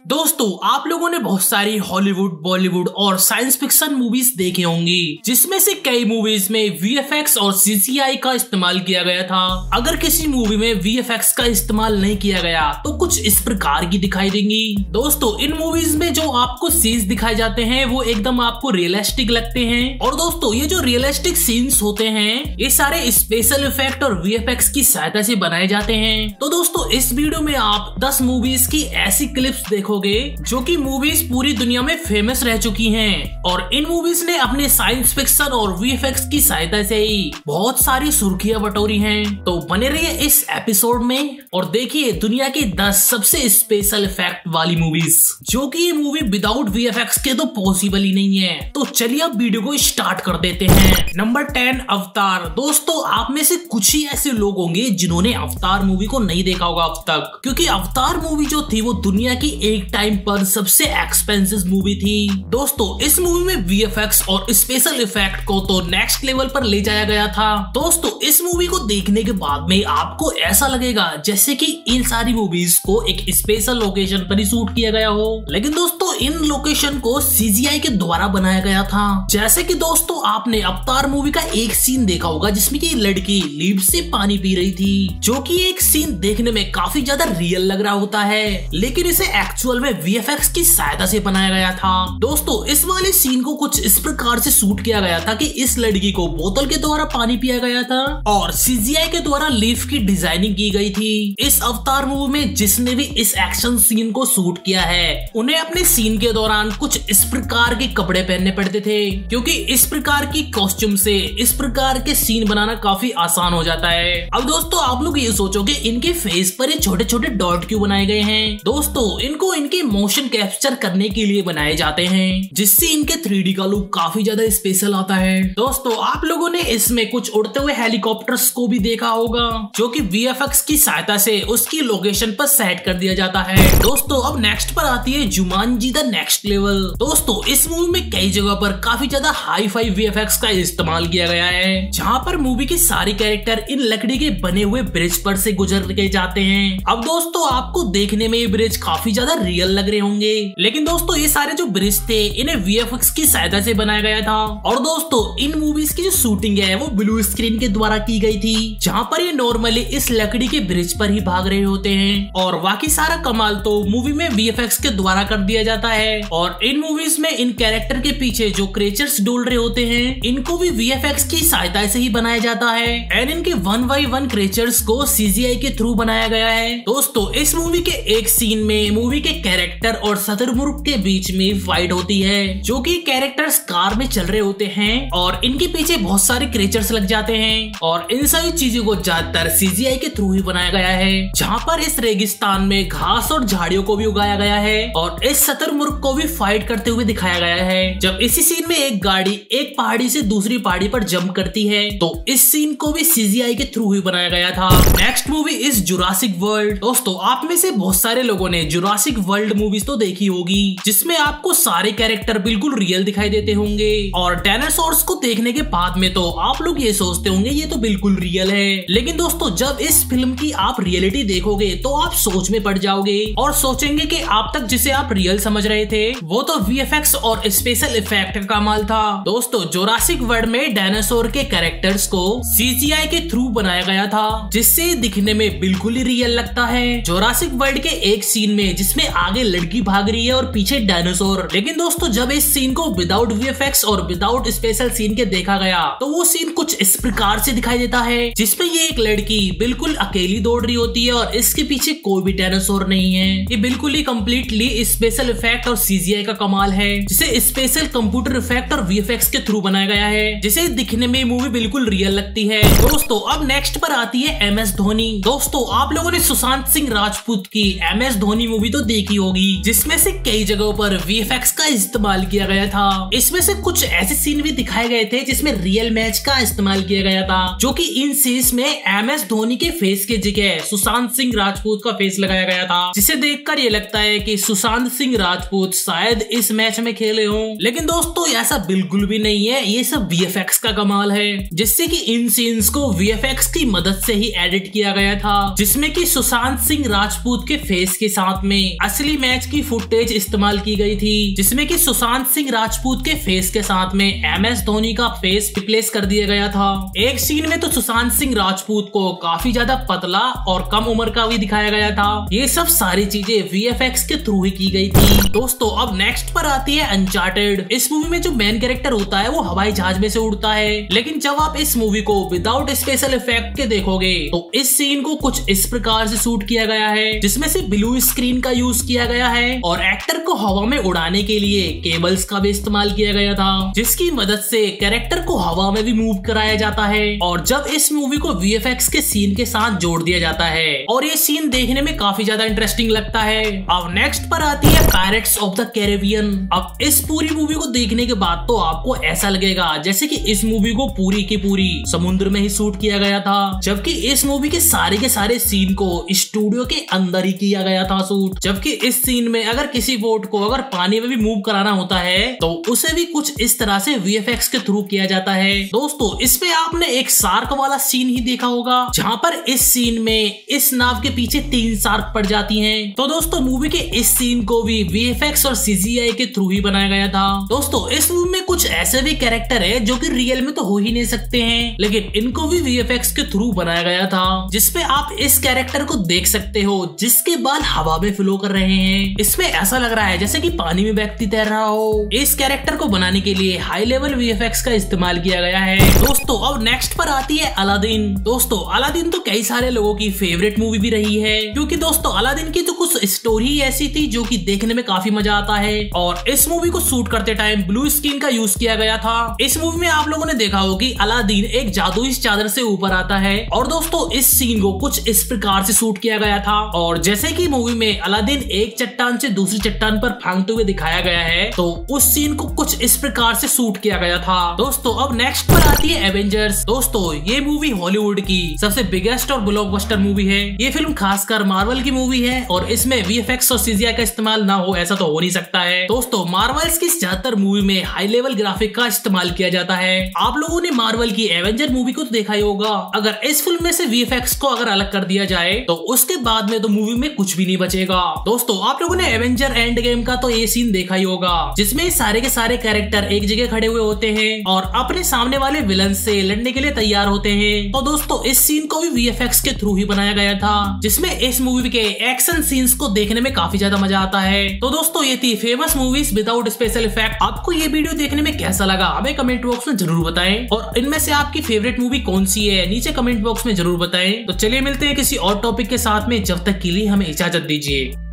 दोस्तों आप लोगों ने बहुत सारी हॉलीवुड, बॉलीवुड और साइंस फिक्शन मूवीज देखे होंगी, जिसमें से कई मूवीज में वीएफएक्स और सीजीआई का इस्तेमाल किया गया था। अगर किसी मूवी में वीएफएक्स का इस्तेमाल नहीं किया गया तो कुछ इस प्रकार की दिखाई देंगी। दोस्तों इन मूवीज में जो आपको सीन्स दिखाए जाते हैं वो एकदम आपको रियलिस्टिक लगते हैं। और दोस्तों ये जो रियलिस्टिक सीन्स होते हैं ये सारे स्पेशल इफेक्ट और वीएफएक्स की सहायता से बनाए जाते हैं। तो दोस्तों इस वीडियो में आप 10 मूवीज की ऐसी क्लिप्स देखोगे जो कि मूवीज पूरी दुनिया में फेमस रह चुकी हैं और इन मूवीज ने अपने साइंस फिक्शन और वीएफएक्स की सहायता से ही बहुत सारी सुर्खियां बटोरी हैं। तो बने रहिए इस एपिसोड में और देखिए दुनिया की 10 सबसे स्पेशल इफेक्ट वाली मूवीज, जो कि ये मूवी विदाउट वीएफएक्स के तो पॉसिबल ही नहीं है। तो चलिए अब वीडियो को स्टार्ट कर देते हैं। नंबर 10 अवतार। दोस्तों आप में से कुछ ही ऐसे लोग होंगे जिन्होंने अवतार मूवी को नहीं देखा होगा अब तक, क्योंकि अवतार मूवी जो थी वो दुनिया की एक टाइम पर सबसे एक्सपेंसिव मूवी थी। दोस्तों इस मूवी में वीएफएक्स और स्पेशल इफेक्ट को तो नेक्स्ट लेवल पर ले जाया गया था। दोस्तों इस मूवी को देखने के बाद में आपको ऐसा लगेगा जैसे कि इन सारी मूवीज को एक स्पेशल लोकेशन पर ही शूट किया गया हो, लेकिन दोस्तों इन लोकेशन को सीजीआई के द्वारा बनाया गया था। जैसे कि दोस्तों आपने अवतार मूवी का एक सीन देखा होगा जिसमें कि लड़की लीप से पानी पी रही थी, जो कि एक सीन देखने में काफी ज्यादा रियल लग रहा होता है, लेकिन इसे एक्चुअल में वीएफएक्स की सहायता से बनाया गया था। दोस्तों इस वाले सीन को कुछ इस प्रकार से शूट किया गया था कि इस लड़की को बोतल के द्वारा पानी पिया गया था और सीजीआई के द्वारा लीफ की डिजाइनिंग की गई थी। इस अवतार मूवी में जिसने भी इस एक्शन सीन को शूट किया है उन्हें अपने सीन के दौरान कुछ इस प्रकार के कपड़े पहनने पड़ते थे, क्योंकि इस प्रकार की कॉस्ट्यूम से इस प्रकार के सीन बनाना काफी आसान हो जाता है। अब दोस्तों आप लोग ये सोचोगे इनके फेस पर ये छोटे छोटे डॉट क्यों बनाए गए हैं। दोस्तों इनको इनके मोशन कैप्चर करने के लिए बनाए जाते हैं, जिससे इनके 3D का लुक काफी ज्यादा स्पेशल आता है। दोस्तों आप लोगों ने इसमें कुछ उड़ते हुए हेलीकॉप्टर्स को भी देखा होगा, जो कि वीएफएक्स की सहायता से उसकी लोकेशन पर सेट कर दिया जाता है। दोस्तों अब नेक्स्ट पर आती है जुमांजी द नेक्स्ट लेवल। दोस्तों इस मूवी में कई जगह पर काफी ज्यादा हाई फाई वीएफएक्स का इस्तेमाल किया गया है, जहाँ पर मूवी के सारे कैरेक्टर इन लकड़ी के बने हुए ब्रिज पर से गुजर के जाते हैं। अब दोस्तों आपको देखने में ये ब्रिज काफी ज्यादा रियल लग रहे होंगे, लेकिन दोस्तों ये सारे जो ब्रिज थे इन्हें वीएफएक्स की सहायता से बनाया गया था। और दोस्तों इन मूवीज की जो शूटिंग है वो ब्लू स्क्रीन के द्वारा की गई थी, जहाँ पर ये नॉर्मली इस लकड़ी के ब्रिज पर ही भाग रहे होते हैं और बाकी सारा कमाल तो मूवी में वीएफएक्स के द्वारा कर दिया जाता है। और इन मूवीज में इन कैरेक्टर के पीछे जो क्रिएचर्स डोल रहे होते हैं इनको भी वीएफएक्स की सहायता से ही बनाया जाता है एंड इनके 1 by 1 क्रिएचर्स को सीजीआई के थ्रू बनाया गया है। दोस्तों इस मूवी के एक सीन में मूवी के कैरेक्टर और शतुरमुर्ग के बीच में फाइट होती है, जो कि कैरेक्टर्स कार में चल रहे होते हैं और इनके पीछे बहुत सारे क्रिएचर्स लग जाते हैं और इन सभी चीजों को ज्यादातर सीजीआई के थ्रू ही बनाया गया है, जहाँ पर इस रेगिस्तान में घास और झाड़ियों को भी उगाया गया है और इस शतुरमुर्ग को भी फाइट करते हुए दिखाया गया है। जब इसी सीन में एक गाड़ी एक पहाड़ी से दूसरी पहाड़ी पर जंप करती है तो इस सीन को भी सीजीआई के थ्रू ही बनाया गया था। Next movie is Jurassic world. दोस्तों आप में से बहुत सारे लोगों ने जुरासिक वर्ल्ड मूवीज तो देखी होगी, जिसमें आपको सारे कैरेक्टर बिल्कुल रियल दिखाई देते होंगे और डायनासोर्स को देखने के बाद में तो आप लोग ये सोचते होंगे ये तो बिल्कुल रियल है, लेकिन दोस्तों जब इस फिल्म की आप रियलिटी देखोगे तो आप सोच में पड़ जाओगे और सोचेंगे कि आप तक जिसे आप रियल समझ रहे थे वो तो वीएफएक्स और स्पेशल इफेक्ट का कमाल था। दोस्तों जुरासिक वर्ल्ड में डायनासोर के कैरेक्टर्स को सीजीआई के थ्रू बनाया गया था, जिससे दिखने में बिल्कुल ही रियल लगता है। जुरासिक वर्ल्ड के एक सीन में जिसमें आगे लड़की भाग रही है और पीछे डायनासोर, लेकिन दोस्तों जब इस सीन को विदाउट वीएफएक्स और विदाउट स्पेशल सीन के देखा गया तो वो सीन कुछ इस प्रकार से दिखाई देता है, जिसमें ये एक लड़की बिल्कुल अकेली दौड़ रही होती है और इसके पीछे कोई भी डायनासोर नहीं है। ये बिल्कुल ही कम्प्लीटली स्पेशल इफेक्ट और सीजीआई का कमाल है, जिसे स्पेशल कंप्यूटर इफेक्ट और वीएफएक्स के थ्रू बनाया गया है, जिसे दिखने में मूवी बिल्कुल रियल लगती है। दोस्तों अब नेक्स्ट पर आती है एमएस धोनी। दोस्तों आप लोगों ने सुशांत सिंह राजपूत की एमएस धोनी मूवी तो देखी होगी, जिसमें से कई जगहों पर वीएफएक्स का इस्तेमाल किया गया था। इसमें से कुछ ऐसे सीन भी दिखाए गए थे जिसमें रियल मैच का इस्तेमाल किया गया था, जो कि इन सीन्स में एमएस धोनी के फेस के जगह सुशांत सिंह राजपूत का फेस लगाया गया था, जिसे देखकर ये लगता है कि सुशांत सिंह राजपूत शायद इस मैच में खेले हों, लेकिन दोस्तों ऐसा बिल्कुल भी नहीं है। ये सब VFX का कमाल है, जिससे कि इन सीन्स को VFX की मदद से ही एडिट किया गया था, जिसमें कि सुशांत सिंह राजपूत के फेस के साथ में असली मैच की फुटेज इस्तेमाल की गई थी, जिसमें कि सुशांत सिंह राजपूत के फेस के साथ में MS धोनी का फेस रिप्लेस कर दिया गया था। एक सीन में तो सुशांत सिंह राजपूत को काफी ज्यादा पतला और कम उम्र का भी दिखाया गया था। ये सब सारी चीजें VFX के थ्रू ही की गई थी। दोस्तों अब नेक्स्ट पर आती है अनचार्टेड। इस मूवी में जो मेन कैरेक्टर होता है वो हवाई जहाज में से उड़ता है, लेकिन जब आप इस मूवी को विदाउट स्पेशल इफेक्ट के देखोगे तो इस सीन को कुछ इस प्रकार से शूट किया गया है, जिसमें से ब्लू स्क्रीन का यूज किया गया है और एक्टर को हवा में उड़ाने के लिए केबल्स का भी इस्तेमाल किया गया था, जिसकी मदद से कैरेक्टर को हवा में भी मूव कराया जाता है। और जब इस मूवी को VFX के सीन के साथ जोड़ दिया जाता है और ये सीन देखने में काफी ज्यादा इंटरेस्टिंग लगता है। अब नेक्स्ट पर आती है पायरेट्स ऑफ द कैरेबियन। अब इस पूरी मूवी को देखने के बाद तो आपको ऐसा लगेगा जैसे कि इस मूवी को पूरी की पूरी समुद्र में ही शूट किया गया था, जबकि इस मूवी के सारे सीन को स्टूडियो के अंदर ही किया गया था शूट। जबकि इस सीन में अगर किसी बोट को अगर पानी में भी मूव कराना होता है तो उसे भी कुछ इस तरह से VFX के थ्रू किया जाता है। दोस्तों इस पे आपने एक शार्क वाला सीन ही देखा होगा, जहाँ पर इस सीन में इस नाव के पीछे 3 शार्क पड़ जाती हैं। तो दोस्तों मूवी के इस सीन को भी VFX और CGI के थ्रू ही बनाया गया था। दोस्तों इस मूवी में कुछ ऐसे भी कैरेक्टर है जो कि रियल में तो हो ही नहीं सकते हैं, लेकिन इनको भी VFX के थ्रू बनाया गया था, जिसपे आप इस कैरेक्टर को देख सकते हो जिसके बाल हवा में फ्लो कर रहे हैं। इसमें ऐसा लग रहा है जैसे कि पानी में व्यक्ति तैर रहा हो। इस कैरेक्टर को बनाने के लिए हाई लेवल VFX का इस्तेमाल किया गया है। दोस्तों अब नेक्स्ट पर आती है अलादीन। दोस्तों अलादीन तो कई सारे लोगों की फेवरेट मूवी भी रही है, क्योंकि दोस्तों अलादीन की तो कुछ स्टोरी ऐसी थी जो कि देखने में काफी मजा आता है। और इस मूवी को शूट करते टाइम ब्लू स्क्रीन का यूज किया गया था। इस मूवी में आप लोगों ने देखा होगा कि अलादीन एक जादुई चादर से ऊपर आता है और दोस्तों इस सीन को कुछ इस प्रकार से शूट किया गया था। और जैसे कि मूवी में अलादीन एक चट्टान से दूसरी चट्टान पर फांगते हुए दिखाया गया है, तो उस सीन को कुछ इस प्रकार से शूट किया गया था। दोस्तों अब नेक्स्ट पर आती है एवेंजर्स। दोस्तों ये मूवी हॉलीवुड की सबसे बिगेस्ट और ब्लॉकबस्टर मूवी है। ये फिल्म खासकर मार्वल की मूवी है और इसमें VFX और CGI का इस्तेमाल ना हो ऐसा तो हो नहीं सकता है। दोस्तों मार्वल्स की ज्यादातर मूवी में हाई लेवल ग्राफिक का इस्तेमाल किया जाता है। आप लोगों ने मार्वल की एवेंजर मूवी को तो देखा ही होगा। अगर इस फिल्म में से VFX को अगर अलग कर दिया जाए तो उसके बाद में तो मूवी में कुछ भी नहीं बचेगा। दोस्तों आप लोगों ने एवेंजर एंड गेम का तो ये सीन देखा ही होगा, जिसमें सारे के सारे कैरेक्टर एक जगह खड़े हुए होते हैं और अपने सामने वाले विलन से लड़ने के लिए तैयार होते हैं। तो दोस्तों इस सीन को भी VFX के थ्रू ही बनाया गया था, जिसमें इस मूवी के एक्शन सीन्स को देखने में काफी ज्यादा मजा आता है। तो दोस्तों ये थी famous movies without special effect. आपको ये वीडियो देखने में कैसा लगा हमें कमेंट बॉक्स में जरूर बताएं, और इनमें से आपकी फेवरेट मूवी कौन सी है नीचे कमेंट बॉक्स में जरूर बताएं। तो चलिए मिलते हैं किसी और टॉपिक के साथ में, जब तक के लिए हमें इजाजत दीजिए।